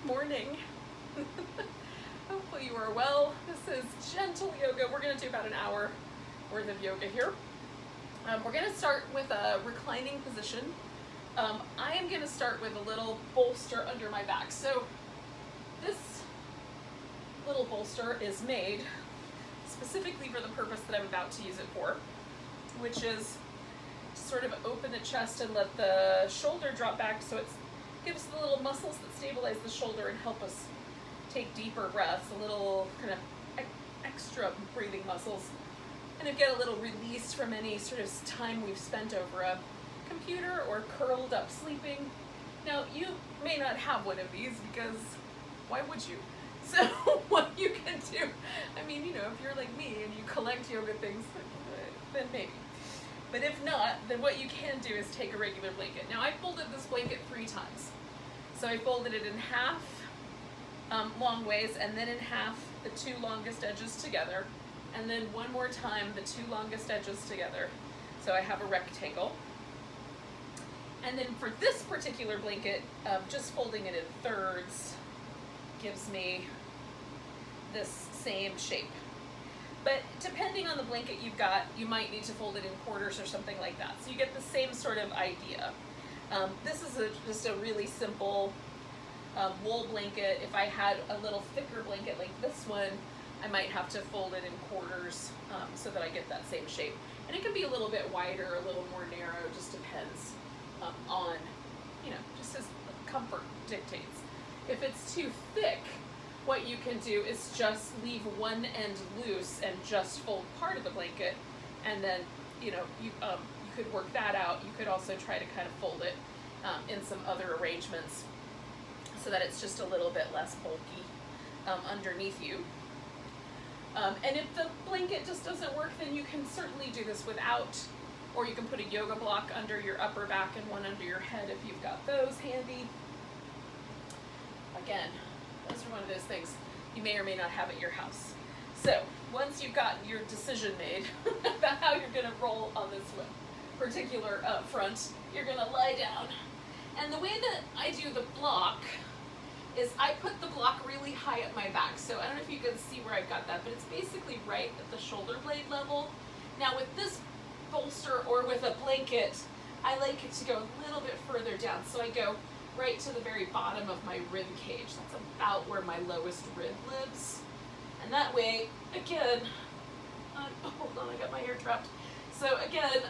Good morning. Hopefully you are well. This is gentle yoga. We're going to do about an hour worth of yoga here. We're going to start with a reclining position. I am going to start with a little bolster under my back. So this little bolster is made specifically for the purpose that I'm about to use it for, which is to sort of open the chest and let the shoulder drop back so it gives the little muscles that stabilize the shoulder and help us take deeper breaths, a little kind of extra breathing muscles, and get a little release from any sort of time we've spent over a computer or curled up sleeping. Now, you may not have one of these because why would you? So what you can do, I mean, you know, if you're like me and you collect yoga things, then maybe. But if not, then what you can do is take a regular blanket. Now, I folded this blanket 3 times. So I folded it in half long ways, and then in half the 2 longest edges together, and then one more time the 2 longest edges together. So I have a rectangle. And then for this particular blanket, just folding it in thirds gives me this same shape. But depending on the blanket you've got, you might need to fold it in quarters or something like that. So you get the same sort of idea. This is just a really simple wool blanket. If I had a little thicker blanket like this one, I might have to fold it in quarters so that I get that same shape. And it can be a little bit wider, a little more narrow, just depends on, you know, just as comfort dictates. If it's too thick, what you can do is just leave one end loose and just fold part of the blanket, and then, you know, you could work that out. You could also try to kind of fold it in some other arrangements so that it's just a little bit less bulky underneath you. And if the blanket just doesn't work, then you can certainly do this without, or you can put a yoga block under your upper back and one under your head if you've got those handy. Again, those are one of those things you may or may not have at your house. So once you've gotten your decision made about how you're going to roll on this one particular front, you're going to lie down. And the way that I do the block is I put the block really high at my back. So I don't know if you can see where I've got that, but it's basically right at the shoulder blade level. Now with this bolster or with a blanket, I like it to go a little bit further down. So I go right to the very bottom of my rib cage. That's about where my lowest rib lives. And that way, again, hold on, I got my hair trapped. So again,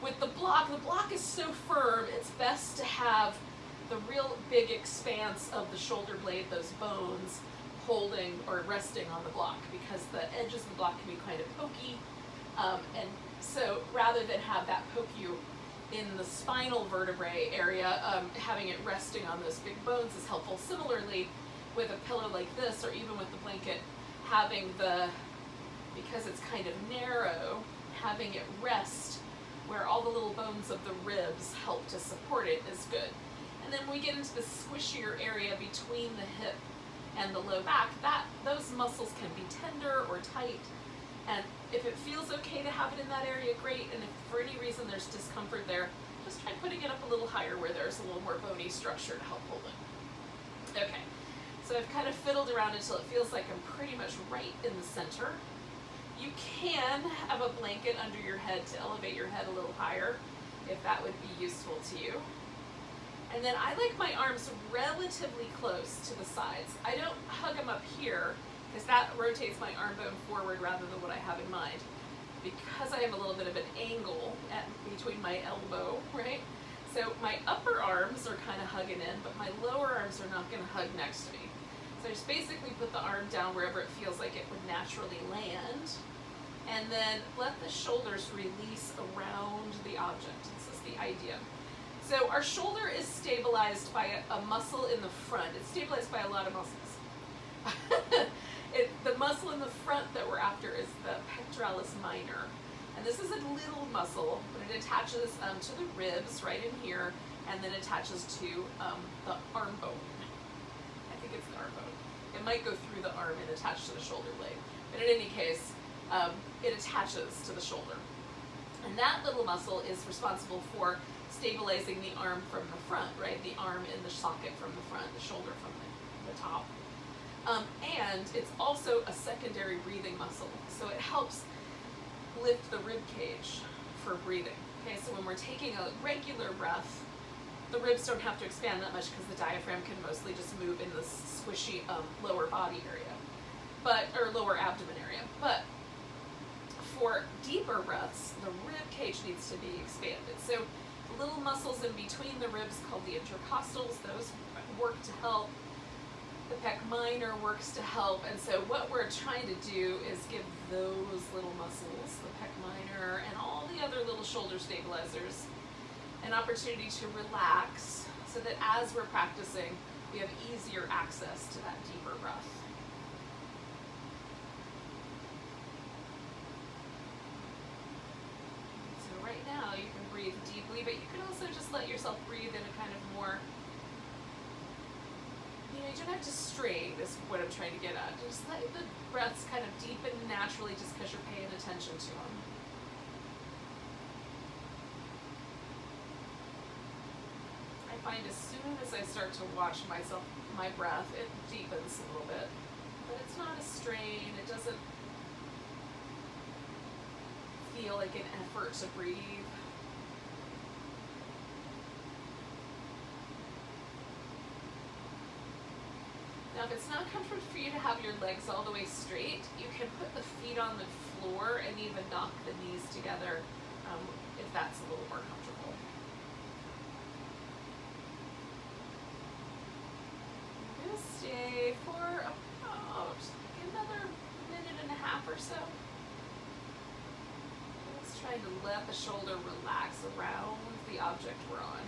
with the block is so firm, it's best to have the real big expanse of the shoulder blade, those bones, holding or resting on the block, because the edges of the block can be kind of pokey. And so rather than have that poke you in the spinal vertebrae area, having it resting on those big bones is helpful. Similarly, with a pillow like this, or even with the blanket, having because it's kind of narrow, having it rest where all the little bones of the ribs help to support it is good. And then when we get into the squishier area between the hip and the low back, those muscles can be tender or tight. And if it feels okay to have it in that area, great. And if for any reason there's discomfort there, just try putting it up a little higher where there's a little more bony structure to help hold it. Okay, so I've kind of fiddled around until it feels like I'm pretty much right in the center. You can have a blanket under your head to elevate your head a little higher, if that would be useful to you. And then I like my arms relatively close to the sides. I don't hug them up here, because that rotates my arm bone forward rather than what I have in mind. Because I have a little bit of an angle between my elbow, right? So my upper arms are kind of hugging in, but my lower arms are not going to hug next to me. So I just basically put the arm down wherever it feels like it would naturally land, and then let the shoulders release around the object. This is the idea. So our shoulder is stabilized by a muscle in the front. It's stabilized by a lot of muscles. The muscle in the front that we're after is the pectoralis minor. And this is a little muscle, but it attaches to the ribs right in here, and then attaches to the arm bone. I think it's the arm bone. It might go through the arm and attach to the shoulder blade. But in any case, it attaches to the shoulder. And that little muscle is responsible for stabilizing the arm from the front, right? The arm in the socket from the front, the shoulder from the top. And it's also a secondary breathing muscle, so it helps lift the rib cage for breathing. Okay, so when we're taking a regular breath, the ribs don't have to expand that much because the diaphragm can mostly just move in this squishy lower body area, or lower abdomen area. But for deeper breaths, the rib cage needs to be expanded. So the little muscles in between the ribs called the intercostals, those work to help. The pec minor works to help, and so what we're trying to do is give those little muscles, the pec minor and all the other little shoulder stabilizers, an opportunity to relax so that as we're practicing, we have easier access to that deeper breath. So right now you can breathe deeply, but you can also just let yourself breathe in a kind of more, you don't have to strain, is what I'm trying to get at. Just let the breaths kind of deepen naturally just because you're paying attention to them. I find as soon as I start to watch my breath, it deepens a little bit. But it's not a strain, it doesn't feel like an effort to breathe. Now, if it's not comfortable for you to have your legs all the way straight, you can put the feet on the floor and even knock the knees together if that's a little more comfortable. I'm going to stay for about another minute and a half or so. Just trying to let the shoulder relax around the object we're on.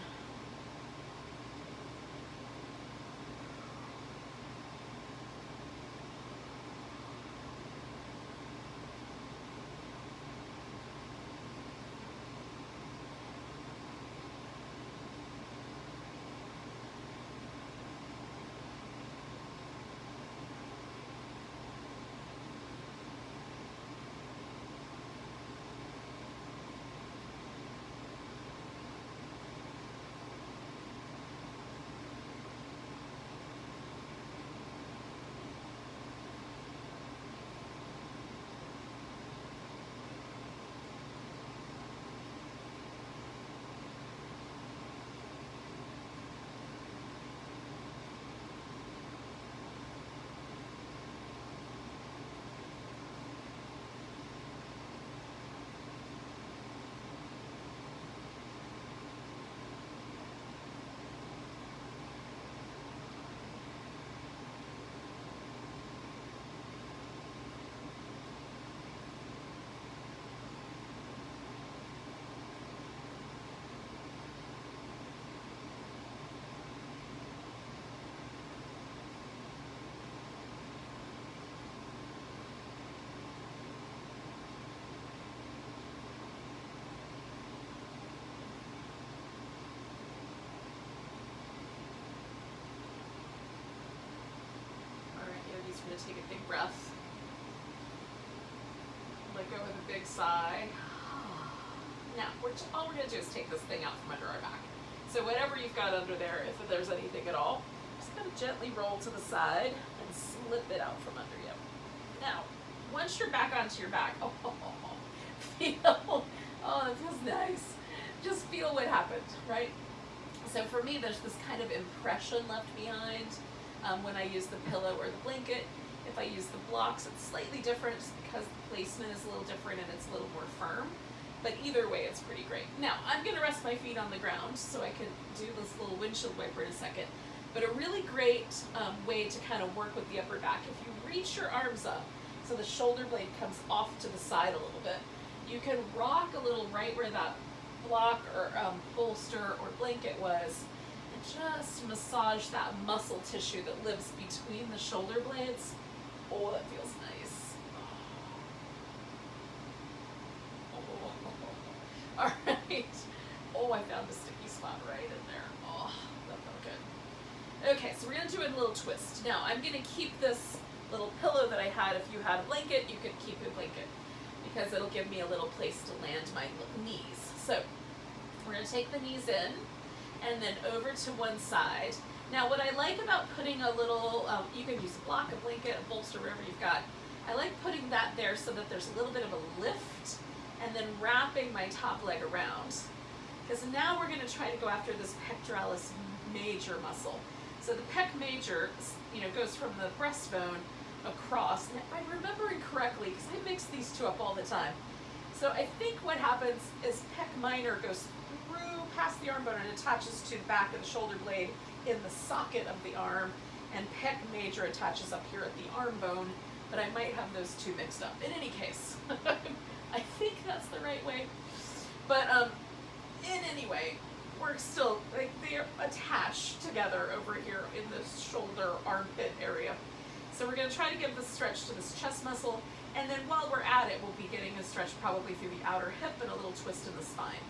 Going to take a big breath. Let go with a big sigh. Now, all we're going to do is take this thing out from under our back. So whatever you've got under there, if there's anything at all, just going to gently roll to the side and slip it out from under you. Now, once you're back onto your back, feel, it feels nice. Just feel what happened, right? So for me, there's this kind of impression left behind when I use the pillow or the blanket. If I use the blocks, it's slightly different just because the placement is a little different and it's a little more firm. But either way, it's pretty great. Now, I'm going to rest my feet on the ground so I can do this little windshield wiper in a second. But a really great way to kind of work with the upper back, if you reach your arms up so the shoulder blade comes off to the side a little bit, you can rock a little right where that block or bolster or blanket was, and just massage that muscle tissue that lives between the shoulder blades. Oh, that feels nice. Oh. All right. Oh, I found a sticky spot right in there. Oh, that felt good. Okay, so we're going to do a little twist. Now, I'm going to keep this little pillow that I had. If you had a blanket, you could keep a blanket because it'll give me a little place to land my knees. So We're going to take the knees in and then over to one side. Now what I like about putting a little, you can use a block, a blanket, a bolster, whatever you've got. I like putting that there so that there's a little bit of a lift and then wrapping my top leg around. Because now we're going to try to go after this pectoralis major muscle. So the pec major, goes from the breastbone across. And if I'm remembering correctly, because I mix these two up all the time. So I think what happens is pec minor goes through past the arm bone and attaches to the back of the shoulder blade in the socket of the arm, and pec major attaches up here at the arm bone, but I might have those two mixed up. In any case, I think that's the right way. But in any way, we're still, they're attached together over here in this shoulder armpit area. So we're going to try to give the stretch to this chest muscle, and then while we're at it, we'll be getting a stretch probably through the outer hip and a little twist in the spine.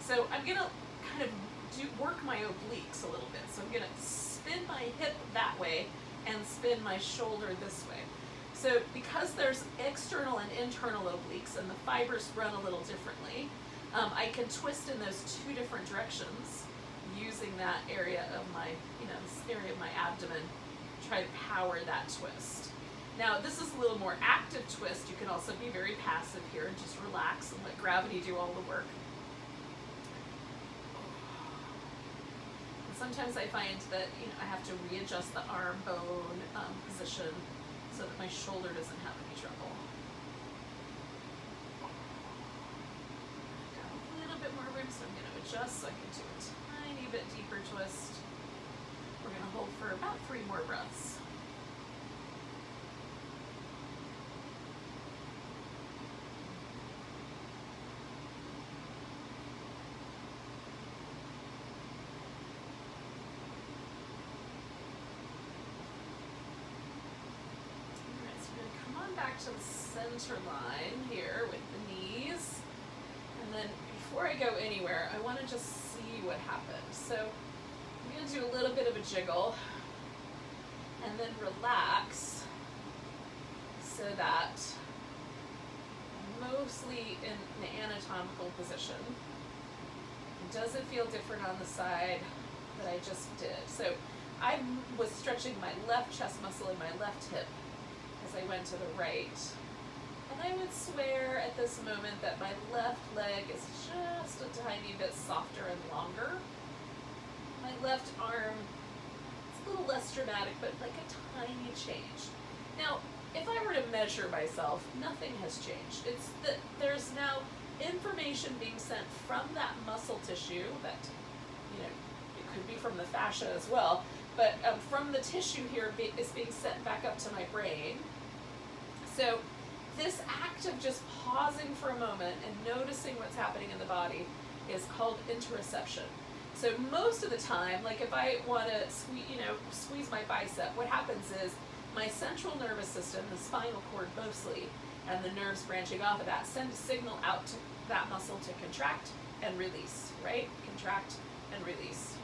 So I'm going to kind of work my obliques a little bit. So I'm going to spin my hip that way and spin my shoulder this way. So because there's external and internal obliques and the fibers run a little differently, I can twist in those two different directions using that area of my, this area of my abdomen, try to power that twist. Now this is a little more active twist. You can also be very passive here and just relax and let gravity do all the work. Sometimes I find that I have to readjust the arm bone position so that my shoulder doesn't have any trouble. Got a little bit more room, so I'm going to adjust so I can do a tiny bit deeper twist. We're going to hold for about 3 more breaths. Back to the center line here with the knees, and then before I go anywhere I want to just see what happens. So I'm going to do a little bit of a jiggle and then relax so that I'm mostly in the anatomical position. Does it feel different on the side that I just did? So I was stretching my left chest muscle and my left hip as I went to the right. And I would swear at this moment that my left leg is just a tiny bit softer and longer. My left arm, it's a little less dramatic, but like a tiny change. Now, if I were to measure myself, nothing has changed. It's that there's now information being sent from that muscle tissue that, it could be from the fascia as well, but from the tissue here is being sent back up to my brain. So this act of just pausing for a moment and noticing what's happening in the body is called interoception. So most of the time, like if I want to squeeze my bicep, what happens is my central nervous system, the spinal cord mostly, and the nerves branching off of that send a signal out to that muscle to contract and release, right? Contract and release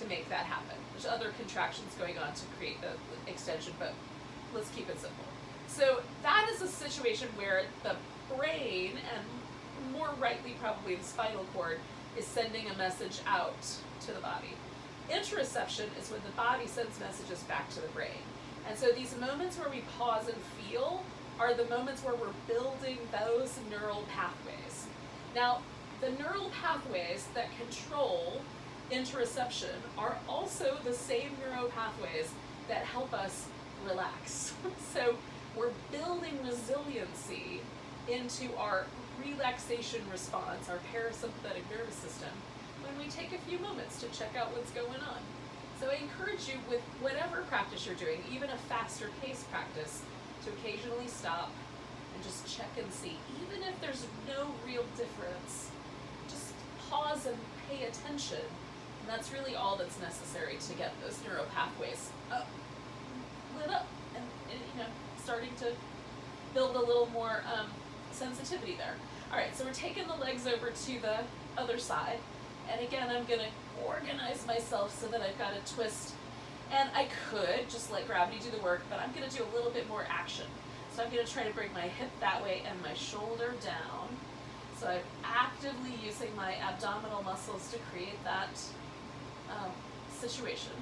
to make that happen. There's other contractions going on to create the extension, but let's keep it simple. So that is a situation where the brain, and more rightly probably the spinal cord, is sending a message out to the body. Interoception is when the body sends messages back to the brain. And so these moments where we pause and feel are the moments where we're building those neural pathways. Now, the neural pathways that control interoception are also the same neural pathways that help us relax. So we're building resiliency into our relaxation response, our parasympathetic nervous system, when we take a few moments to check out what's going on. So I encourage you with whatever practice you're doing, even a faster paced practice, to occasionally stop and just check and see. Even if there's no real difference, just pause and pay attention. And that's really all that's necessary to get those neural pathways lit up and starting to build a little more sensitivity there. All right, so we're taking the legs over to the other side. And again, I'm gonna organize myself so that I've got a twist. And I could just let gravity do the work, but I'm gonna do a little bit more action. So I'm gonna try to bring my hip that way and my shoulder down. So I'm actively using my abdominal muscles to create that situation.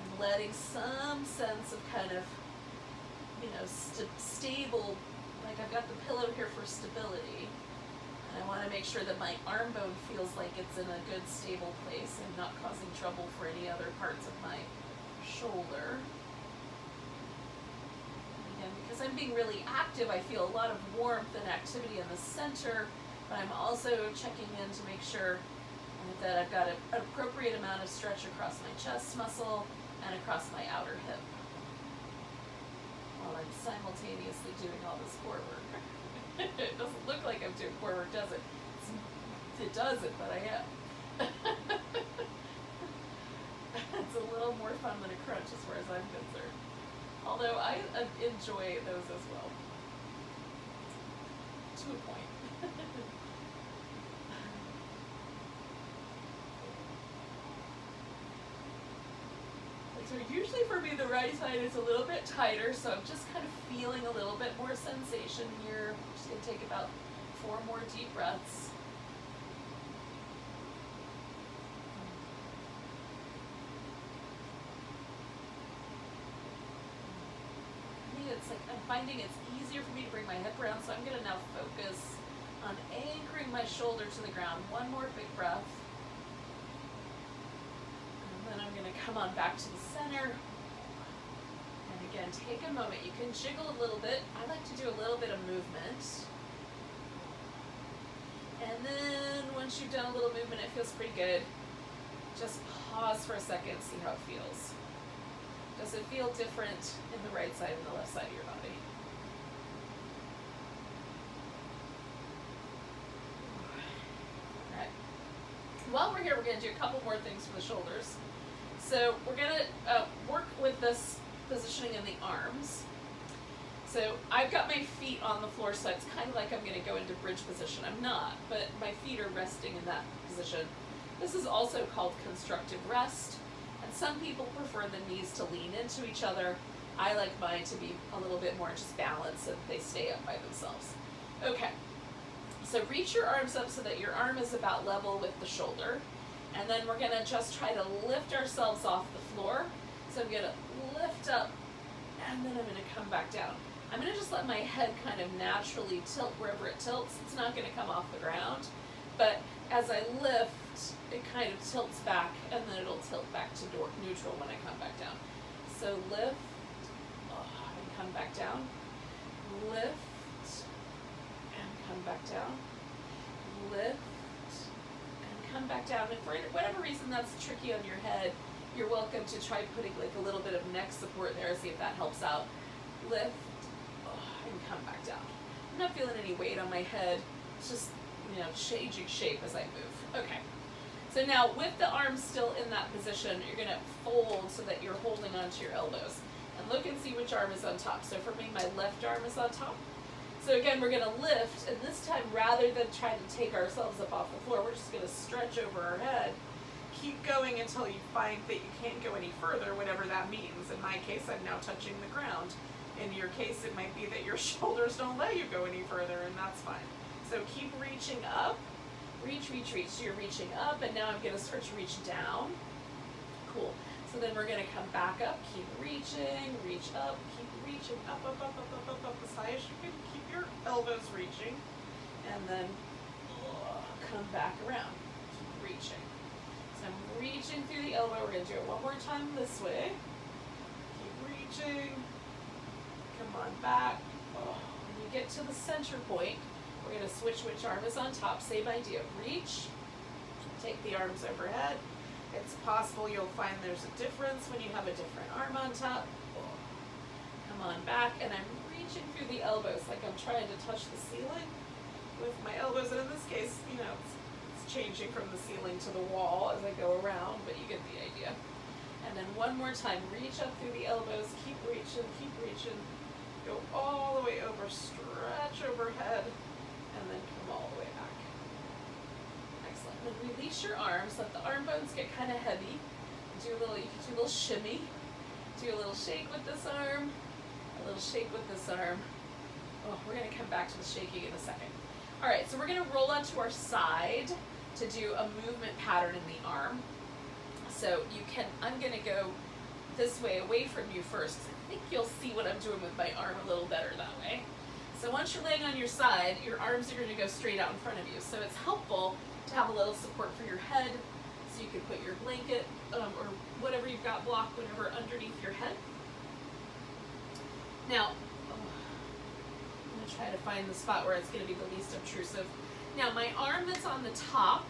And letting some sense of kind of, stable, like I've got the pillow here for stability. And I want to make sure that my arm bone feels like it's in a good stable place and not causing trouble for any other parts of my shoulder. And again, because I'm being really active, I feel a lot of warmth and activity in the center, but I'm also checking in to make sure that I've got an appropriate amount of stretch across my chest muscle and across my outer hip, while I'm simultaneously doing all this core work. It doesn't look like I'm doing core work, does it? It doesn't, but I am. It's a little more fun than a crunch as far as I'm concerned. Although I enjoy those as well. To a point. So usually for me the right side is a little bit tighter, so I'm just kind of feeling a little bit more sensation here. I'm just going to take about 4 more deep breaths. It's like I'm finding it's easier for me to bring my hip around, so I'm going to now focus on anchoring my shoulder to the ground. One more big breath. And then I'm going to come on back to the center. And again, take a moment. You can jiggle a little bit. I like to do a little bit of movement. And then once you've done a little movement, it feels pretty good. Just pause for a second, see how it feels. Does it feel different in the right side and the left side of your body? All right. While we're here, we're going to do a couple more things for the shoulders. So we're going to work with this positioning in the arms. So I've got my feet on the floor, so it's kind of like I'm going to go into bridge position. I'm not, but my feet are resting in that position. This is also called constructive rest. And some people prefer the knees to lean into each other. I like mine to be a little bit more just balanced so that they stay up by themselves. Okay, so reach your arms up so that your arm is about level with the shoulder. And then we're gonna just try to lift ourselves off the floor. So I'm gonna lift up and then I'm gonna come back down. I'm gonna just let my head kind of naturally tilt wherever it tilts. It's not gonna come off the ground, but as I lift, it kind of tilts back, and then it'll tilt back to neutral when I come back down. So lift, and come back down. Lift, and come back down. Lift, and come back down. And for whatever reason that's tricky on your head, you're welcome to try putting like a little bit of neck support there, see if that helps out. Lift, and come back down. I'm not feeling any weight on my head. It's just, changing shape as I move. Okay. So now with the arms still in that position, you're going to fold so that you're holding onto your elbows. And look and see which arm is on top. So for me, my left arm is on top. So again, we're going to lift, and this time rather than trying to take ourselves up off the floor, we're just going to stretch over our head. Keep going until you find that you can't go any further, whatever that means. In my case, I'm now touching the ground. In your case, it might be that your shoulders don't let you go any further, and that's fine. So keep reaching up. Reach, reach, reach. So you're reaching up, and now I'm going to start to reach down. Cool. So then we're going to come back up. Keep reaching, reach up, keep reaching up, up, up, up, up, up, up, as high as you can. Keep your elbows reaching, and then come back around. Keep reaching. So I'm reaching through the elbow. We're going to do it one more time this way. Keep reaching. Come on back. When you get to the center point, we're going to switch which arm is on top. Same idea. Reach. Take the arms overhead. It's possible you'll find there's a difference when you have a different arm on top. Come on back, and I'm reaching through the elbows like I'm trying to touch the ceiling with my elbows. And in this case, it's changing from the ceiling to the wall as I go around, but you get the idea. And then one more time, reach up through the elbows. Keep reaching, keep reaching. Go all the way over, stretch overhead, and then come all the way back. Excellent. Then release your arms, let the arm bones get kind of heavy. You can do a little shimmy. Do a little shake with this arm, a little shake with this arm. we're going to come back to the shaking in a second. All right, so we're going to roll onto our side to do a movement pattern in the arm. So you can, I'm going to go this way away from you first. I think you'll see what I'm doing with my arm a little better that way. So once you're laying on your side, your arms are going to go straight out in front of you. So it's helpful to have a little support for your head. So you can put your blanket or whatever you've got blocked, whatever underneath your head. Now, I'm going to try to find the spot where it's going to be the least obtrusive. Now my arm that's on the top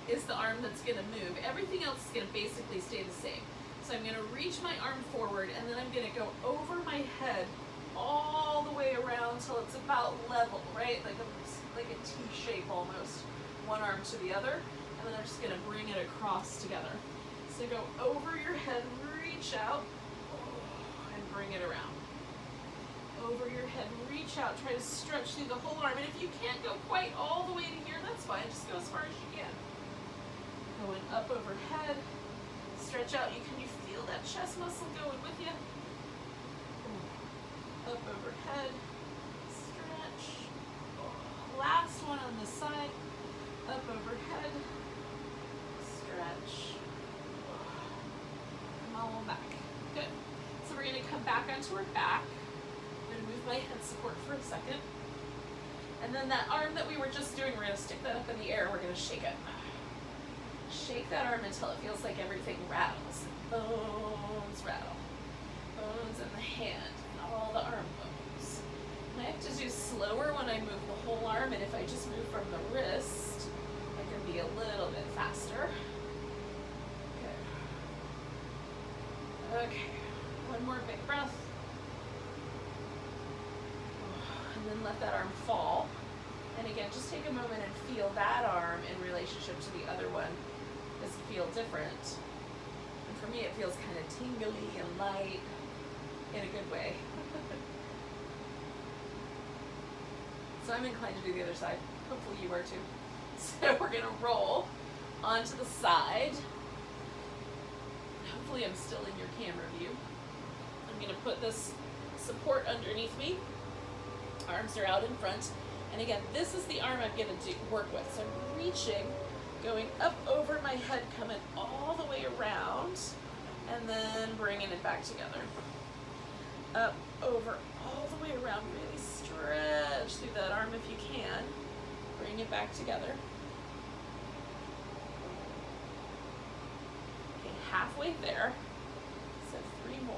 is the arm that's going to move. Everything else is going to basically stay the same. So I'm going to reach my arm forward, and then I'm going to go over my head all the way around till it's about level, right? Like a T shape almost, one arm to the other, and then I'm just going to bring it across together. So go over your head, reach out, and bring it around. Over your head, reach out, try to stretch through the whole arm, and if you can't go quite all the way to here, that's fine, just go as far as you can. Going up overhead, stretch out. Can you feel that chest muscle going with you? Up overhead, stretch. Last one on this side. Up overhead, stretch. Come all back. Good. So we're going to come back onto our back. I'm going to move my head support for a second. And then that arm that we were just doing, we're going to stick that up in the air. We're going to shake it. Shake that arm until it feels like everything rattles. Bones rattle. Bones in the hand and all the arm bones. And I have to do slower when I move the whole arm, and if I just move from the wrist, I can be a little bit faster. Good. Okay, one more big breath. And then let that arm fall. And again, just take a moment and feel that arm in relationship to the other one. Does it feel different? And for me, it feels kind of tingly and light in a good way. So I'm inclined to do the other side. Hopefully you are too. So we're going to roll onto the side. Hopefully I'm still in your camera view. I'm going to put this support underneath me. Arms are out in front. And again, this is the arm I'm going to work with. So I'm reaching, going up over my head, coming all the way around, and then bringing it back together. Up, over, all the way around. Really stretch through that arm if you can. Bring it back together. Okay, halfway there. So 3 more.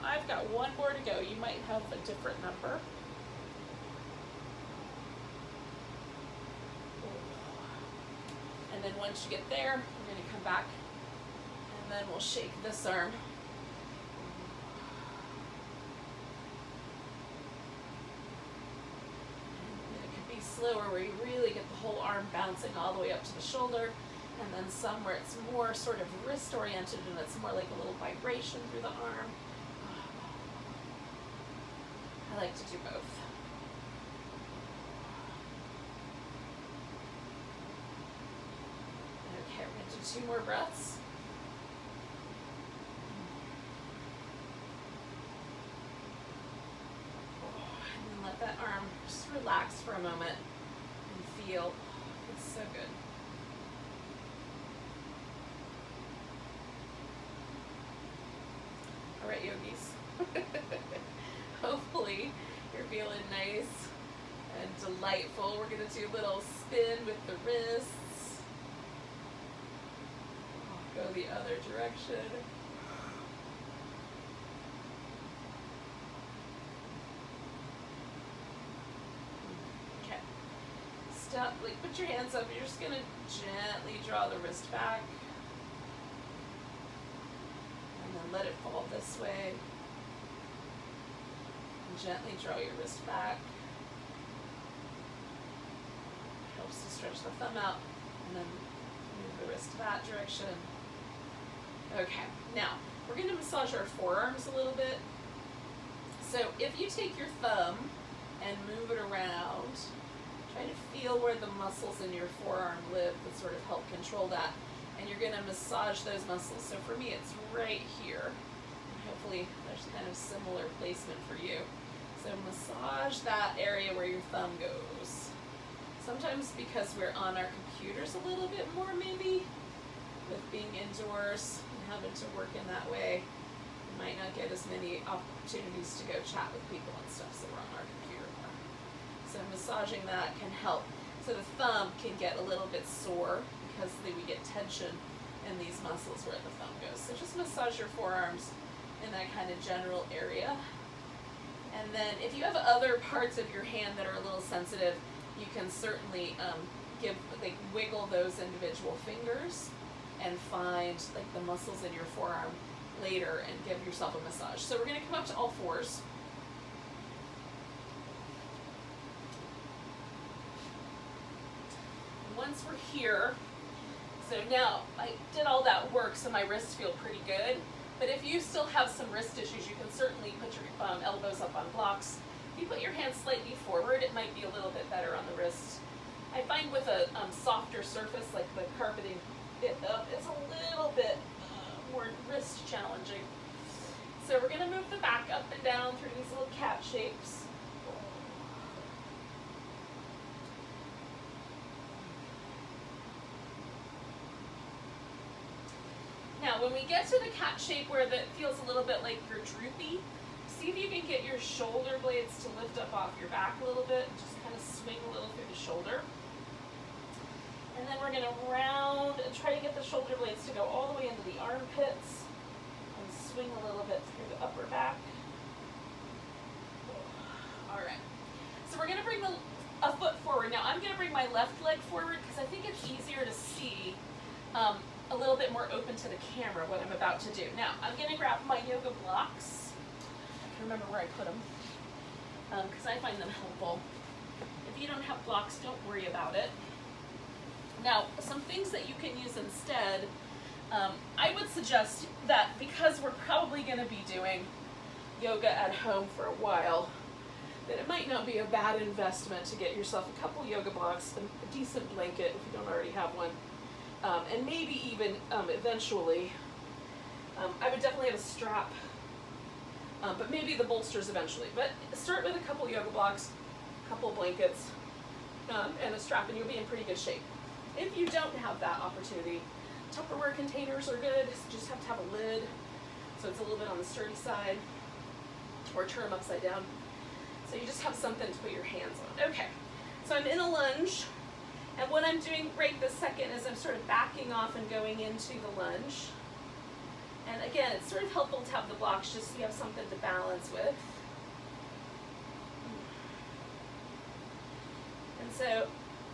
I've got one more to go. You might have a different number. And then once you get there, we're going to come back and then we'll shake this arm. And it could be slower where you really get the whole arm bouncing all the way up to the shoulder, and then some where it's more sort of wrist oriented and it's more like a little vibration through the arm. I like to do both. Okay, we're going to do 2 more breaths. And then let that arm just relax for a moment and feel. It's so good. All right, yogis. Hopefully you're feeling nice and delightful. We're going to do a little spin with the wrists. Go the other direction. Okay. Stop, like put your hands up. You're just going to gently draw the wrist back. And then let it fall this way. Gently draw your wrist back. Helps to stretch the thumb out, and then move the wrist that direction. Okay, now we're going to massage our forearms a little bit. So if you take your thumb and move it around, Try to feel where the muscles in your forearm live that sort of help control that. And you're going to massage those muscles. So for me, it's right here. And hopefully there's kind of similar placement for you. So massage that area where your thumb goes. Sometimes because we're on our computers a little bit more maybe, with being indoors and having to work in that way, we might not get as many opportunities to go chat with people and stuff, so we're on our computer more. So massaging that can help. So the thumb can get a little bit sore because we get tension in these muscles where the thumb goes. So just massage your forearms in that kind of general area. And then if you have other parts of your hand that are a little sensitive, you can certainly wiggle those individual fingers and find like the muscles in your forearm later and give yourself a massage. So we're going to come up to all fours. Once we're here, so now I did all that work, so my wrists feel pretty good. But if you still have some wrist issues, you can certainly put your elbows up on blocks. If you put your hands slightly forward, it might be a little bit better on the wrist. I find with a softer surface, like the carpeting, it's a little bit more wrist challenging. So we're going to move the back up and down through these little cat shapes. Now, when we get to the cat shape where it feels a little bit like you're droopy, see if you can get your shoulder blades to lift up off your back a little bit. Just kind of swing a little through the shoulder. And then we're going to round and try to get the shoulder blades to go all the way into the armpits and swing a little bit through the upper back. All right. So we're going to bring a foot forward. Now, I'm going to bring my left leg forward because I think it's easier to see a little bit more open to the camera what I'm about to do. Now, I'm going to grab my yoga blocks. I can remember where I put them because I find them helpful. If you don't have blocks, don't worry about it. Now, some things that you can use instead, I would suggest that because we're probably going to be doing yoga at home for a while, that it might not be a bad investment to get yourself a couple yoga blocks, a decent blanket if you don't already have one, and maybe even eventually, I would definitely have a strap, but maybe the bolsters eventually. But start with a couple yoga blocks, a couple blankets, and a strap, and you'll be in pretty good shape. If you don't have that opportunity, Tupperware containers are good. You just have to have a lid, so it's a little bit on the sturdy side, or turn them upside down. So you just have something to put your hands on. Okay, so I'm in a lunge, and what I'm doing right this second is I'm sort of backing off and going into the lunge. And again, it's sort of helpful to have the blocks just so you have something to balance with. And so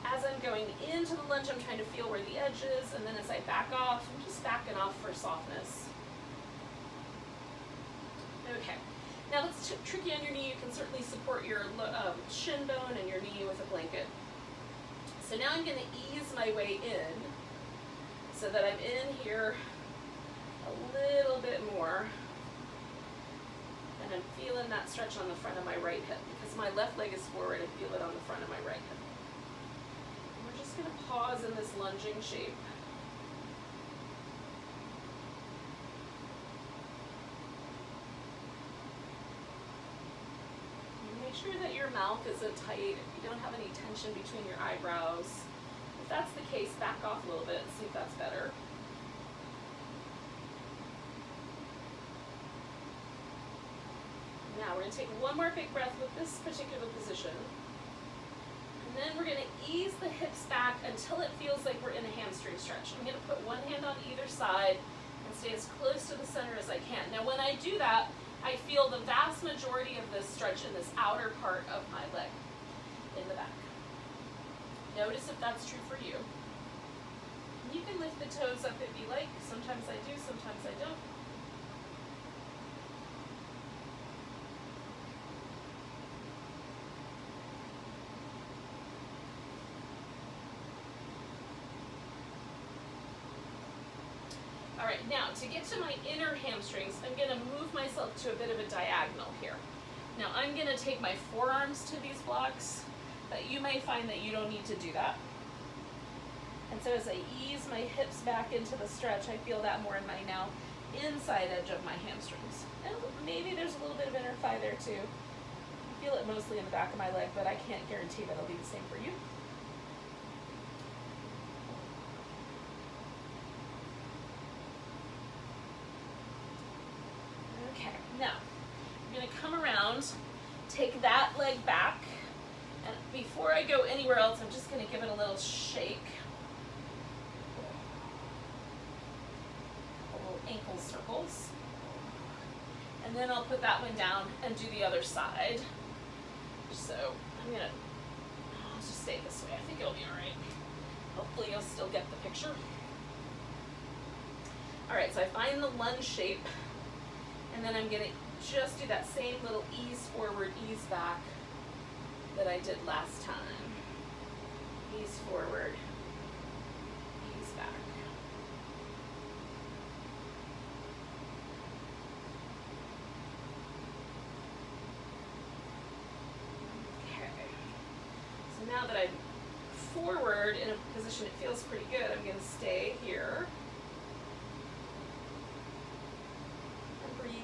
as I'm going into the lunge, I'm trying to feel where the edge is, and then as I back off, I'm just backing off for softness. Okay. Now that's tricky on your knee. You can certainly support your shin bone and your knee with a blanket. So now I'm going to ease my way in so that I'm in here a little bit more. And I'm feeling that stretch on the front of my right hip because my left leg is forward. I feel it on the front of my right hip. And we're just going to pause in this lunging shape. Make sure that your mouth isn't tight, if you don't have any tension between your eyebrows. If that's the case, back off a little bit and see if that's better. Now we're going to take one more big breath with this particular position. And then we're going to ease the hips back until it feels like we're in a hamstring stretch. I'm going to put one hand on either side and stay as close to the center as I can. Now when I do that, I feel the vast majority of this stretch in this outer part of my leg, in the back. Notice if that's true for you. You can lift the toes up if you like. Sometimes I do, sometimes I don't. All right, now to get to my inner hamstrings, I'm going to move myself to a bit of a diagonal here. Now I'm going to take my forearms to these blocks, but you may find that you don't need to do that. And so as I ease my hips back into the stretch, I feel that more in my now inside edge of my hamstrings. And maybe there's a little bit of inner thigh there too. I feel it mostly in the back of my leg, but I can't guarantee that it'll be the same for you. Okay, now I'm gonna come around, take that leg back, and before I go anywhere else, I'm just gonna give it a little shake. Ankle circles, and then I'll put that one down and do the other side. So I'll just stay this way. I think it'll be all right. Hopefully you'll still get the picture. All right, so I find the lunge shape, and then I'm gonna just do that same little ease forward, ease back that I did last time. Ease forward, ease back. Now that I'm forward in a position it feels pretty good, I'm going to stay here and breathe.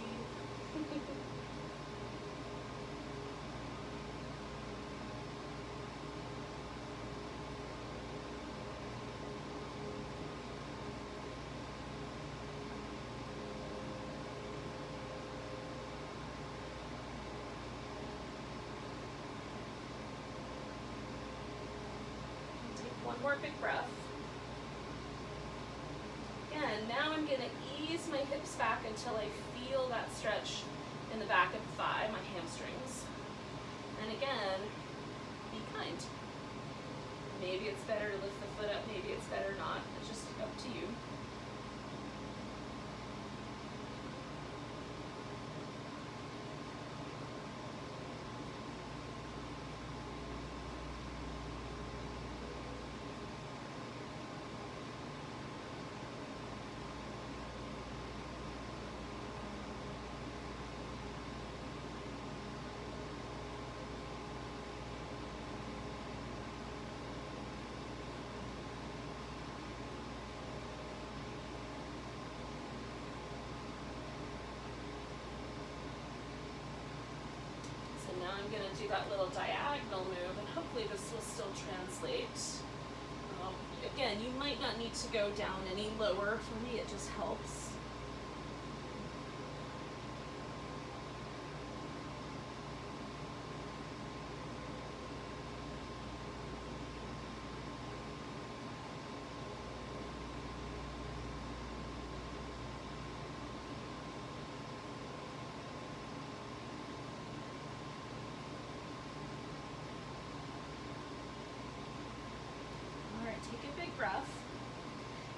One more big breath. Again, now I'm going to ease my hips back until I feel that stretch in the back of the thigh, my hamstrings. And again, be kind. Maybe it's better to lift the foot up, maybe it's better not. It's just up to you. Now I'm going to do that little diagonal move, and hopefully this will still translate. Again, you might not need to go down any lower. For me, it just helps. Take a big breath,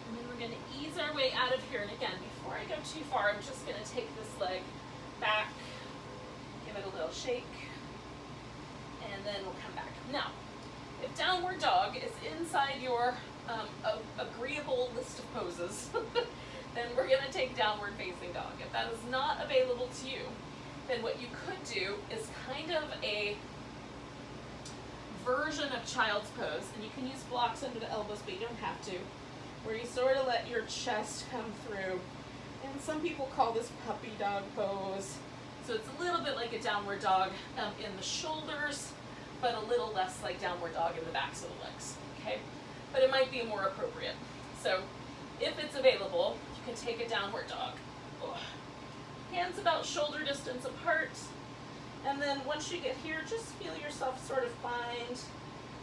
and then we're going to ease our way out of here. And again, before I go too far, I'm just going to take this leg back, give it a little shake, and then we'll come back. Now, if downward dog is inside your agreeable list of poses, then we're going to take downward facing dog. If that is not available to you, then what you could do is kind of a version of child's pose, and you can use blocks under the elbows, but you don't have to, where you sort of let your chest come through. And some people call this puppy dog pose. So it's a little bit like a downward dog in the shoulders, but a little less like downward dog in the backs of the legs, okay? But it might be more appropriate. So if it's available, you can take a downward dog. Hands about shoulder distance apart. And then once you get here, just feel yourself sort of find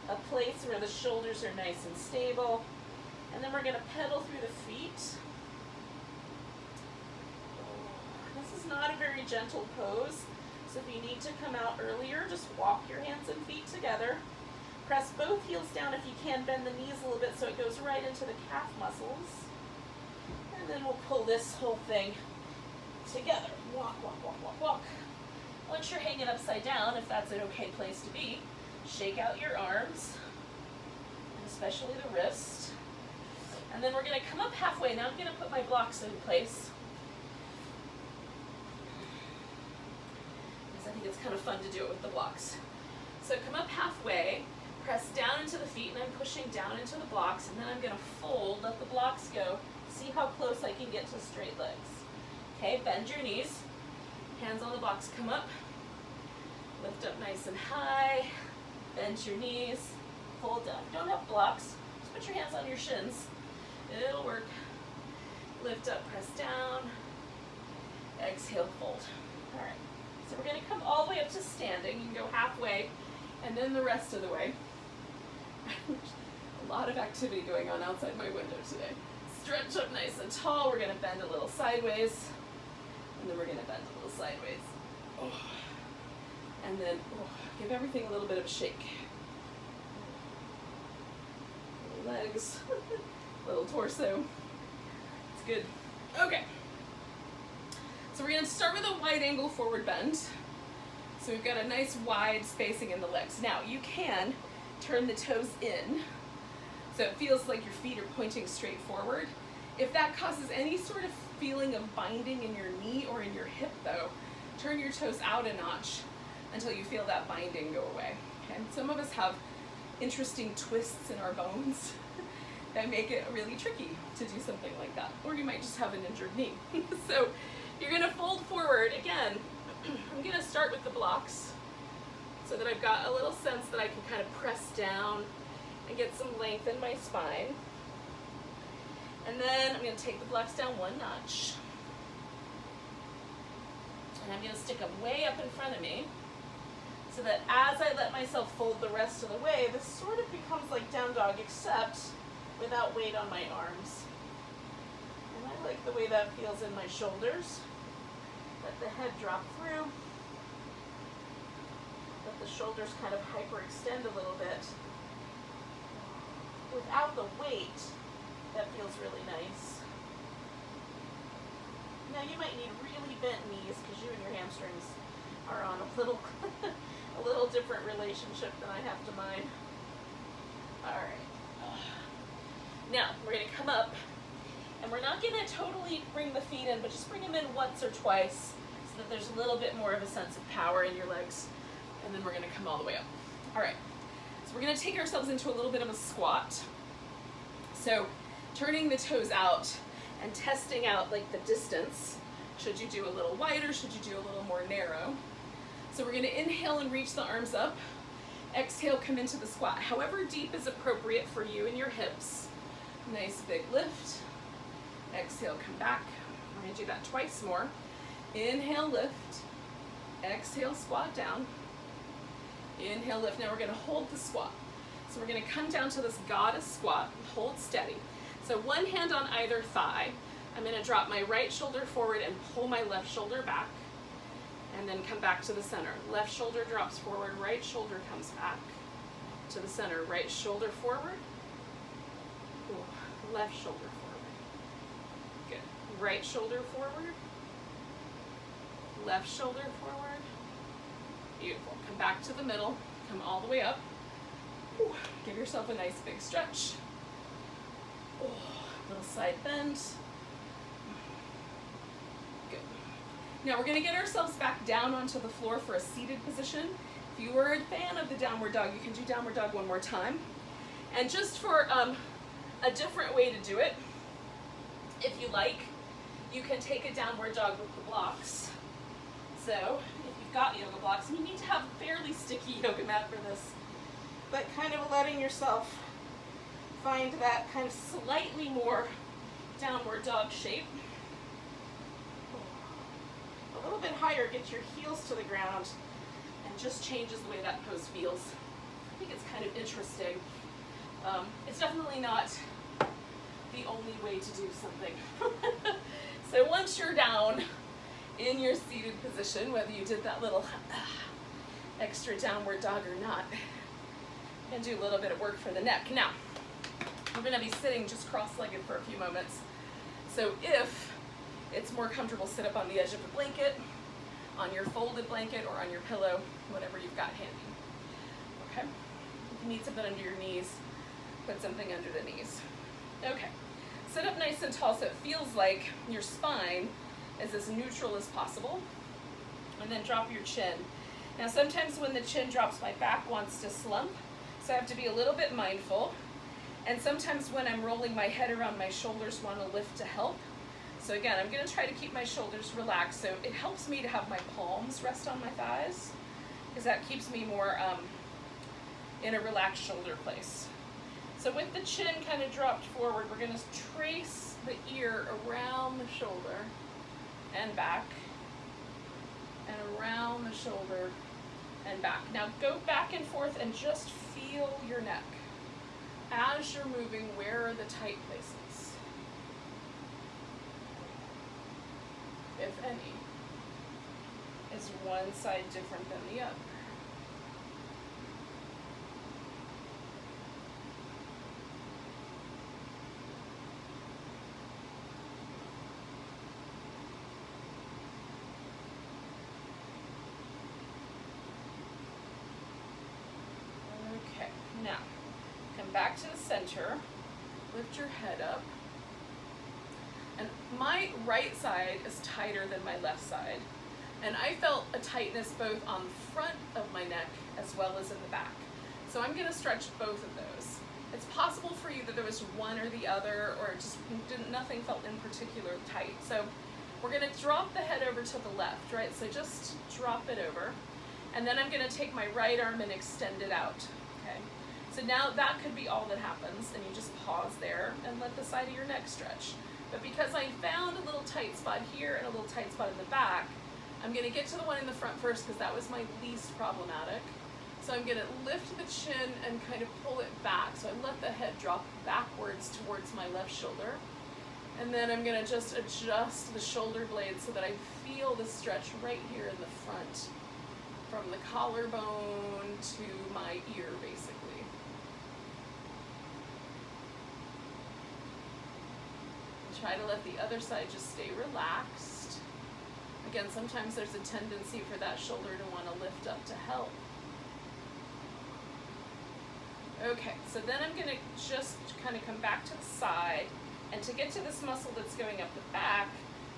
a place where the shoulders are nice and stable. And then we're going to pedal through the feet. This is not a very gentle pose, so if you need to come out earlier, just walk your hands and feet together. Press both heels down if you can, bend the knees a little bit so it goes right into the calf muscles. And then we'll pull this whole thing together. Walk, walk, walk, walk, walk. Once you're hanging upside down, if that's an okay place to be, shake out your arms, and especially the wrist. And then we're going to come up halfway. Now I'm going to put my blocks in place, because I think it's kind of fun to do it with the blocks. So come up halfway, press down into the feet, and I'm pushing down into the blocks, and then I'm gonna fold, let the blocks go. See how close I can get to straight legs. Okay, bend your knees. Hands on the blocks, come up. Lift up nice and high. Bend your knees. Fold down. Don't have blocks. Just put your hands on your shins. It'll work. Lift up, press down. Exhale, fold. All right. So we're going to come all the way up to standing. You can go halfway and then the rest of the way. A lot of activity going on outside my window today. Stretch up nice and tall. We're going to bend a little sideways. And then we're going to bend a little sideways. Oh. And then give everything a little bit of a shake. Little legs, little torso. It's good. Okay. So we're going to start with a wide angle forward bend. So we've got a nice wide spacing in the legs. Now you can turn the toes in so it feels like your feet are pointing straight forward. If that causes any sort of feeling of binding in your knee or in your hip though, turn your toes out a notch until you feel that binding go away. And some of us have interesting twists in our bones that make it really tricky to do something like that. Or you might just have an injured knee. So you're gonna fold forward. Again, I'm gonna start with the blocks so that I've got a little sense that I can kind of press down and get some length in my spine. And then I'm gonna take the blocks down one notch. And I'm gonna stick them way up in front of me so that as I let myself fold the rest of the way, this sort of becomes like down dog, except without weight on my arms. And I like the way that feels in my shoulders. Let the head drop through. Let the shoulders kind of hyperextend a little bit. Without the weight, that feels really nice. Now you might need really bent knees because you and your hamstrings are on a little a little different relationship than I have to mine. All right. Now we're going to come up, and we're not going to totally bring the feet in, but just bring them in once or twice so that there's a little bit more of a sense of power in your legs. And then we're going to come all the way up. All right. So we're going to take ourselves into a little bit of a squat. So turning the toes out and testing out like the distance. Should you do a little wider? Should you do a little more narrow? So we're going to inhale and reach the arms up. Exhale, come into the squat. However deep is appropriate for you and your hips. Nice big lift. Exhale, come back. We're going to do that twice more. Inhale, lift. Exhale, squat down. Inhale, lift. Now we're going to hold the squat. So we're going to come down to this goddess squat. Hold steady. So one hand on either thigh. I'm going to drop my right shoulder forward and pull my left shoulder back. And then come back to the center. Left shoulder drops forward, right shoulder comes back to the center. Right shoulder forward. Ooh, left shoulder forward. Good. Right shoulder forward. Left shoulder forward. Beautiful. Come back to the middle. Come all the way up. Ooh, give yourself a nice big stretch. Ooh, little side bend. Good. Now we're going to get ourselves back down onto the floor for a seated position. If you were a fan of the downward dog, you can do downward dog one more time. And just for a different way to do it, if you like, you can take a downward dog with the blocks. So if you've got yoga blocks, and you need to have a fairly sticky yoga mat for this, but kind of letting yourself find that kind of slightly more downward dog shape. A little bit higher, get your heels to the ground, and just changes the way that pose feels. I think it's kind of interesting. It's definitely not the only way to do something. So once you're down in your seated position, whether you did that little extra downward dog or not, and do a little bit of work for the neck. Now, we're going to be sitting just cross-legged for a few moments. So if it's more comfortable, sit up on the edge of a blanket, on your folded blanket, or on your pillow, whatever you've got handy. Okay? If you need something under your knees, put something under the knees. Okay. Sit up nice and tall so it feels like your spine is as neutral as possible. And then drop your chin. Now sometimes when the chin drops, my back wants to slump. So I have to be a little bit mindful. And sometimes when I'm rolling my head around, my shoulders want to lift to help. So again, I'm going to try to keep my shoulders relaxed. So it helps me to have my palms rest on my thighs, because that keeps me more in a relaxed shoulder place. So with the chin kind of dropped forward, we're going to trace the ear around the shoulder and back, and around the shoulder and back. Now go back and forth and just feel your neck. As you're moving, where are the tight places, if any? Is one side different than the other? Okay, now come back to the center, lift your head up, and my right side is tighter than my left side, and I felt a tightness both on the front of my neck as well as in the back. So I'm going to stretch both of those. It's possible for you that there was one or the other, or it just nothing felt in particular tight. So we're going to drop the head over to the left, right? So just drop it over, and then I'm going to take my right arm and extend it out. Okay. So now that could be all that happens, and you just pause there and let the side of your neck stretch. But because I found a little tight spot here and a little tight spot in the back, I'm going to get to the one in the front first because that was my least problematic. So I'm going to lift the chin and kind of pull it back. So I let the head drop backwards towards my left shoulder. And then I'm going to just adjust the shoulder blade so that I feel the stretch right here in the front, from the collarbone to my ear, basically. Try to let the other side just stay relaxed. Again, sometimes there's a tendency for that shoulder to want to lift up to help. Okay, so then I'm going to just kind of come back to the side, and to get to this muscle that's going up the back,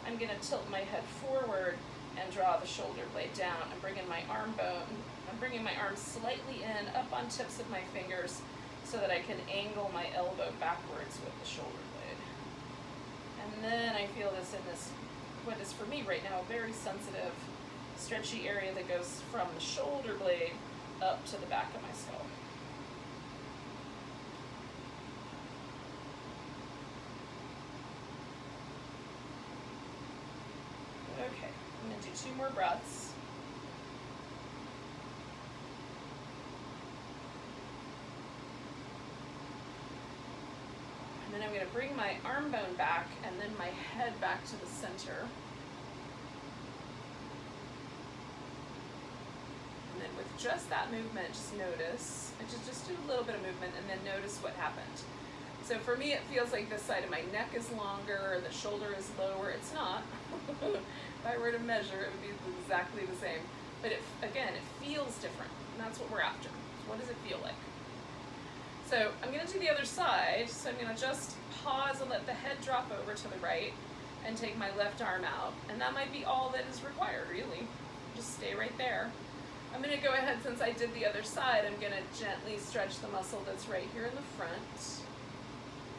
I'm going to tilt my head forward and draw the shoulder blade down. I'm bringing my arm slightly in, up on tips of my fingers, so that I can angle my elbow backwards with the shoulder blade. And then I feel this in this, what is for me right now, a very sensitive, stretchy area that goes from the shoulder blade up to the back of my skull. Okay, I'm going to do 2 more breaths. And then I'm going to bring my arm bone back and then my head back to the center. And then with just that movement, just notice, just do a little bit of movement and then notice what happened. So for me, it feels like this side of my neck is longer, the shoulder is lower. It's not. If I were to measure, it would be exactly the same. But again, it feels different, and that's what we're after. So what does it feel like? So I'm going to do the other side. So I'm going to just pause and let the head drop over to the right and take my left arm out. And that might be all that is required, really. Just stay right there. I'm going to go ahead, since I did the other side, I'm going to gently stretch the muscle that's right here in the front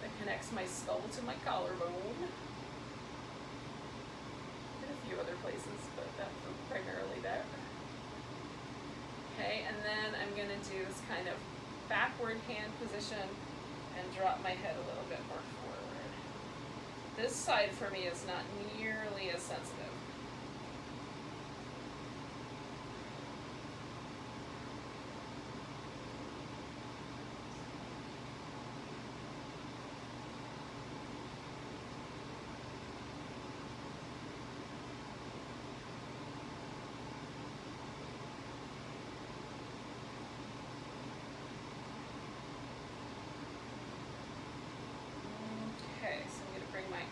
that connects my skull to my collarbone. And a few other places, but that's primarily there. Okay, and then I'm going to do this kind of backward hand position and drop my head a little bit more forward. This side for me is not nearly as sensitive.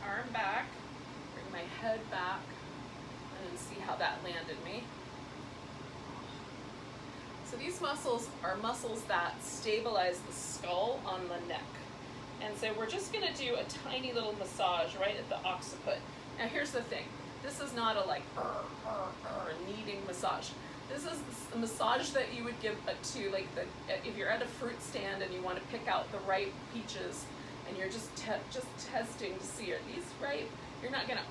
Arm back, bring my head back, and then see how that landed me. So these muscles are muscles that stabilize the skull on the neck. And so we're just going to do a tiny little massage right at the occiput. Now here's the thing. This is not a like kneading massage. This is the massage that you would give to, like, if you're at a fruit stand and you want to pick out the ripe peaches, and you're just testing to see, are these ripe? You're not gonna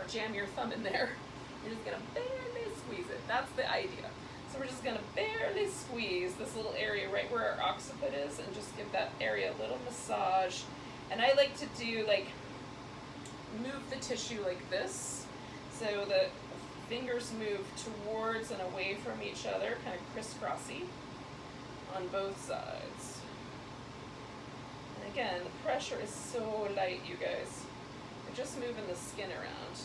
jam your thumb in there. You're just gonna barely squeeze it. That's the idea. So we're just gonna barely squeeze this little area right where our occiput is, and just give that area a little massage. And I like to do, like, move the tissue like this, so the fingers move towards and away from each other, kind of crisscrossy on both sides. And again, the pressure is so light, you guys. We're just moving the skin around.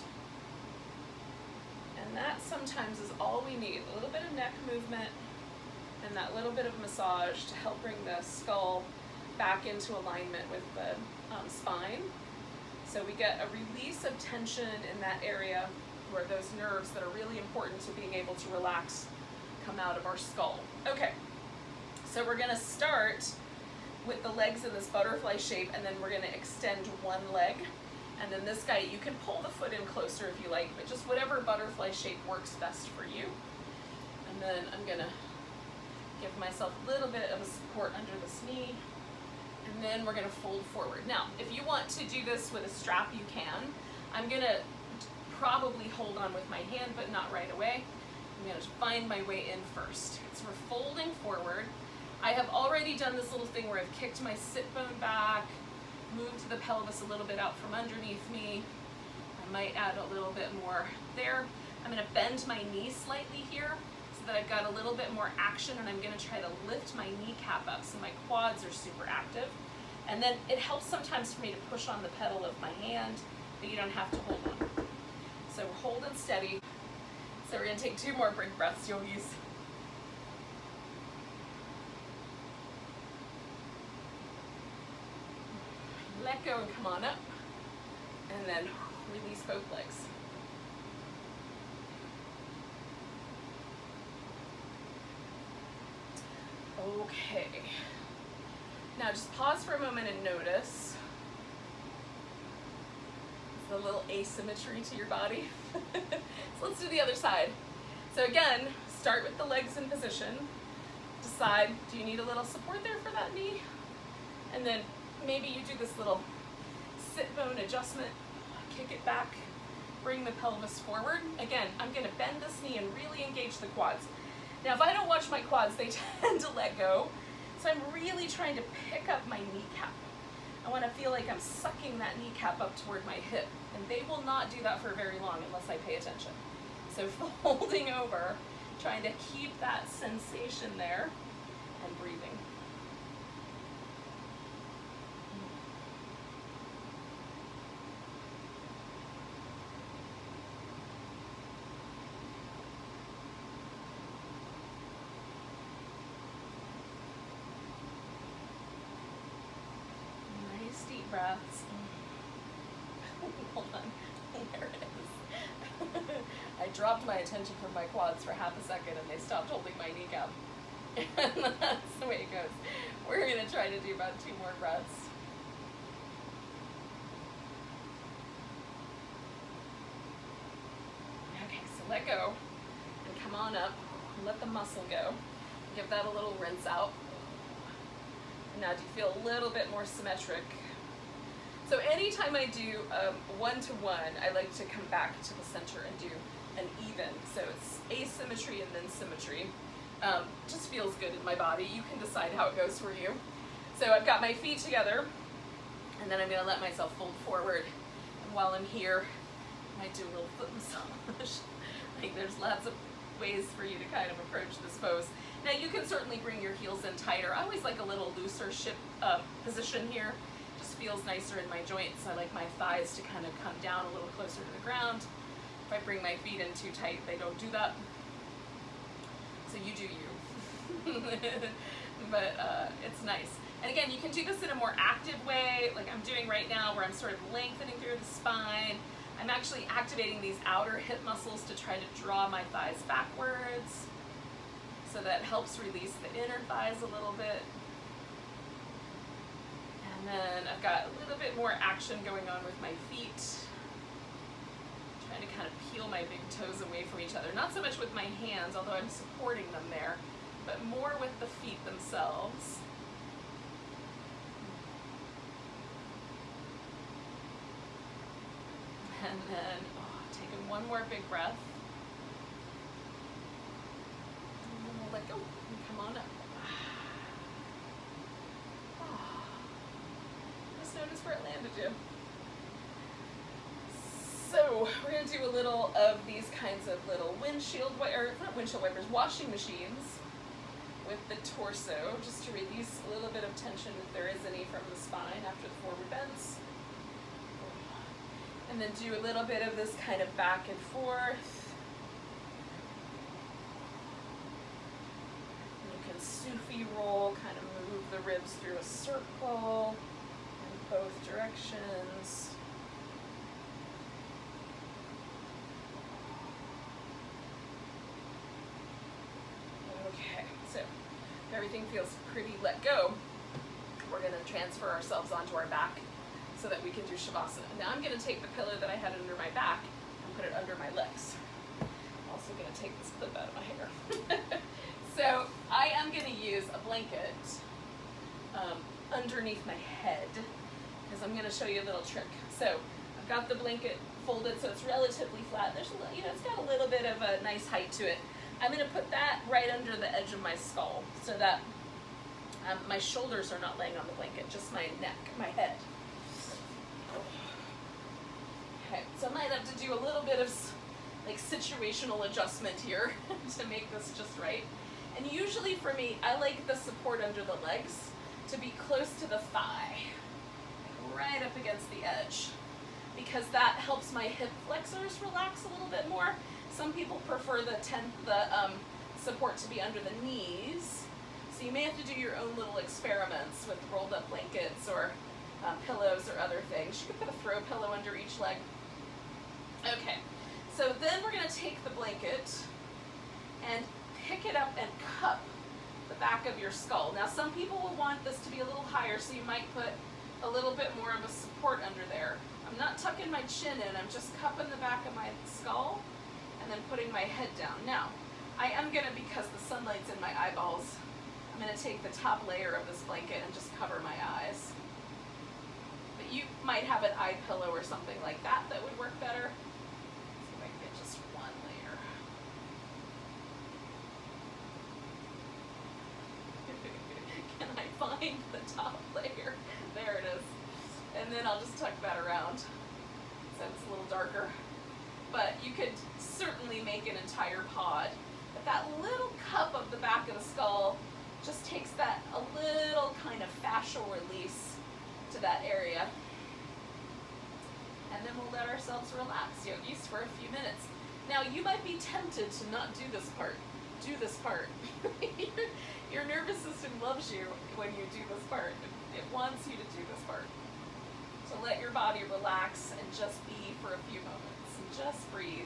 And that sometimes is all we need. A little bit of neck movement and that little bit of massage to help bring the skull back into alignment with the spine. So we get a release of tension in that area where those nerves that are really important to being able to relax come out of our skull. Okay, so we're gonna start with the legs in this butterfly shape, and then we're gonna extend one leg. And then this guy, you can pull the foot in closer if you like, but just whatever butterfly shape works best for you. And then I'm gonna give myself a little bit of a support under this knee. And then we're gonna fold forward. Now, if you want to do this with a strap, you can. I'm gonna probably hold on with my hand, but not right away. I'm gonna find my way in first. So we're folding forward. I have already done this little thing where I've kicked my sit bone back, moved the pelvis a little bit out from underneath me. I might add a little bit more there. I'm gonna bend my knee slightly here so that I've got a little bit more action, and I'm gonna try to lift my kneecap up so my quads are super active. And then it helps sometimes for me to push on the pedal of my hand, but you don't have to hold on. So we're holding steady. So we're gonna take 2 more big breaths, yogis. Let go and come on up. And then release both legs. Okay. Now just pause for a moment and notice the little asymmetry to your body. So let's do the other side. So again, start with the legs in position. Decide, do you need a little support there for that knee? And then maybe you do this little sit bone adjustment, kick it back, bring the pelvis forward. Again, I'm gonna bend this knee and really engage the quads. Now, if I don't watch my quads, they tend to let go. So I'm really trying to pick up my kneecap. I want to feel like I'm sucking that kneecap up toward my hip, and they will not do that for very long unless I pay attention. So folding over, trying to keep that sensation there, and breathing. Deep breaths. Hold on. There it is. I dropped my attention from my quads for half a second and they stopped holding my kneecap. And that's the way it goes. We're going to try to do about 2 more breaths. Okay, so let go and come on up. Let the muscle go. Give that a little rinse out. Now, do you feel a little bit more symmetric? So anytime I do one-to-one, I like to come back to the center and do an even. So it's asymmetry and then symmetry. Just feels good in my body. You can decide how it goes for you. So I've got my feet together, and then I'm gonna let myself fold forward. And while I'm here, I might do a little foot massage. Like, there's lots of ways for you to kind of approach this pose. Now you can certainly bring your heels in tighter. I always like a little looser position here. Just feels nicer in my joints. I like my thighs to kind of come down a little closer to the ground. If I bring my feet in too tight, they don't do that. So you do you. But it's nice. And again, you can do this in a more active way, like I'm doing right now, where I'm sort of lengthening through the spine. I'm actually activating these outer hip muscles to try to draw my thighs backwards. So that helps release the inner thighs a little bit. And then I've got a little bit more action going on with my feet. Trying to kind of peel my big toes away from each other. Not so much with my hands, although I'm supporting them there, but more with the feet themselves. And then taking one more big breath. And then we'll let go and come on up. Just notice where it landed you. So we're going to do a little of these kinds of little washing machines with the torso, just to release a little bit of tension if there is any from the spine after the forward bends. And then do a little bit of this kind of back and forth. And you can Sufi roll, kind of move the ribs through a circle in both directions. Okay, so if everything feels pretty let go, we're going to transfer ourselves onto our back so that we can do Shavasana. Now I'm going to take the pillow that I had under my back and put it under my legs. I'm also going to take this clip out of my hair. So I am going to use a blanket underneath my head because I'm going to show you a little trick. So I've got the blanket folded so it's relatively flat. There's a little, it's got a little bit of a nice height to it. I'm going to put that right under the edge of my skull so that my shoulders are not laying on the blanket, just my neck, my head. Okay, so I might have to do a little bit of like situational adjustment here to make this just right. And usually for me, I like the support under the legs to be close to the thigh, like right up against the edge, because that helps my hip flexors relax a little bit more. Some people prefer the support to be under the knees, so you may have to do your own little experiments with rolled up blankets or pillows or other things. You could put a throw pillow under each leg. Okay, so then we're going to take the blanket and pick it up and cup the back of your skull. Now some people will want this to be a little higher, so you might put a little bit more of a support under there. I'm not tucking my chin in, I'm just cupping the back of my skull and then putting my head down. Now, I am going to, because the sunlight's in my eyeballs, I'm going to take the top layer of this blanket and just cover my eyes. But you might have an eye pillow or something like that that would work better. See if I can get just one layer. Can I find the top layer? There it is. And then I'll just tuck that around so it's a little darker. But you could certainly make an entire pod. But that little cup of the back of the skull just takes that a little kind of fascial release to that area. And then we'll let ourselves relax, yogis, for a few minutes. Now you might be tempted to not do this part. Do this part. Your nervous system loves you when you do this part. It wants you to do this part. So let your body relax and just be for a few moments and just breathe.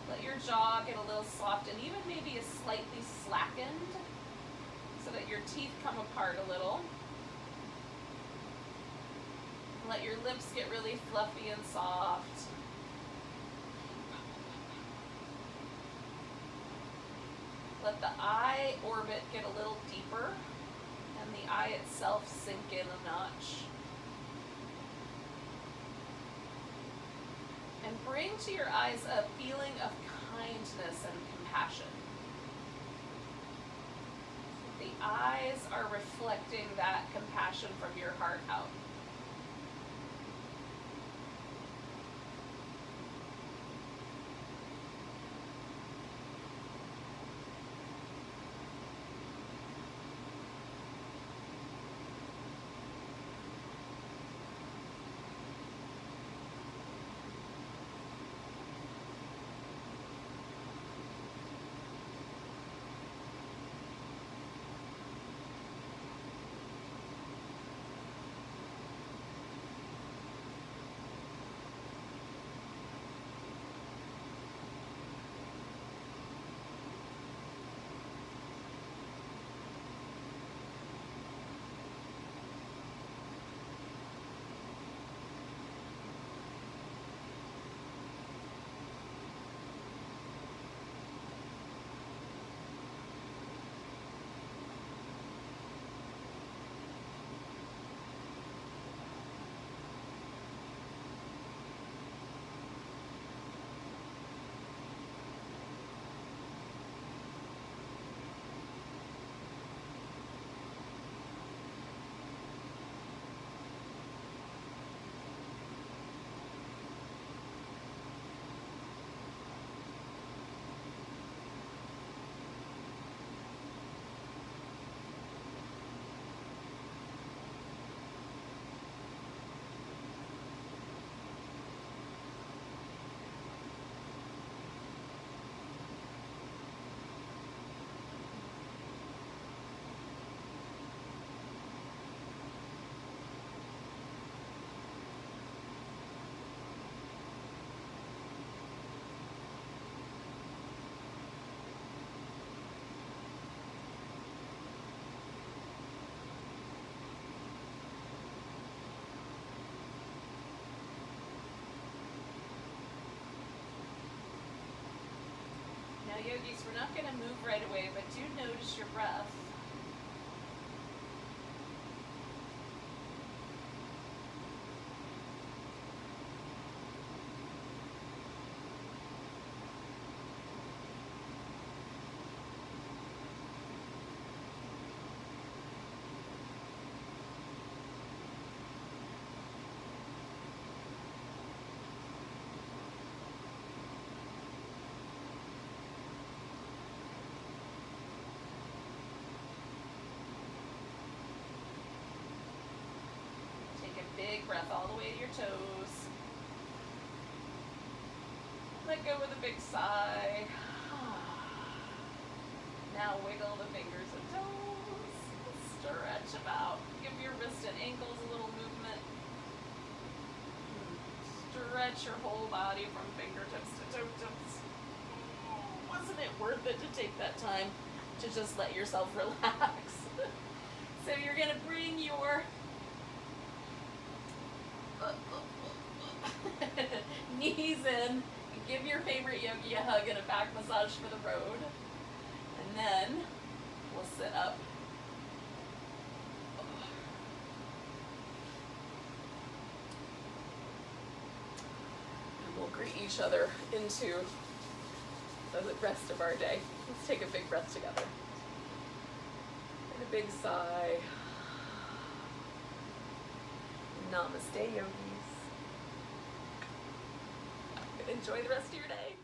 Let your jaw get a little soft and even maybe slightly slackened so that your teeth come apart a little. Let your lips get really fluffy and soft. Let the eye orbit get a little deeper and the eye itself sink in a notch. And bring to your eyes a feeling of kindness and compassion. The eyes are reflecting that compassion from your heart out. Now yogis, we're not going to move right away, but do notice your breath. Big breath all the way to your toes. Let go with a big sigh. Now wiggle the fingers and toes. Stretch them out. Give your wrists and ankles a little movement. Stretch your whole body from fingertips to toe tips. Wasn't it worth it to take that time to just let yourself relax? So you're going to bring your knees in, and give your favorite yogi a hug and a back massage for the road, and then we'll sit up. And we'll greet each other into the rest of our day. Let's take a big breath together. And a big sigh. Namaste, yogis. Enjoy the rest of your day.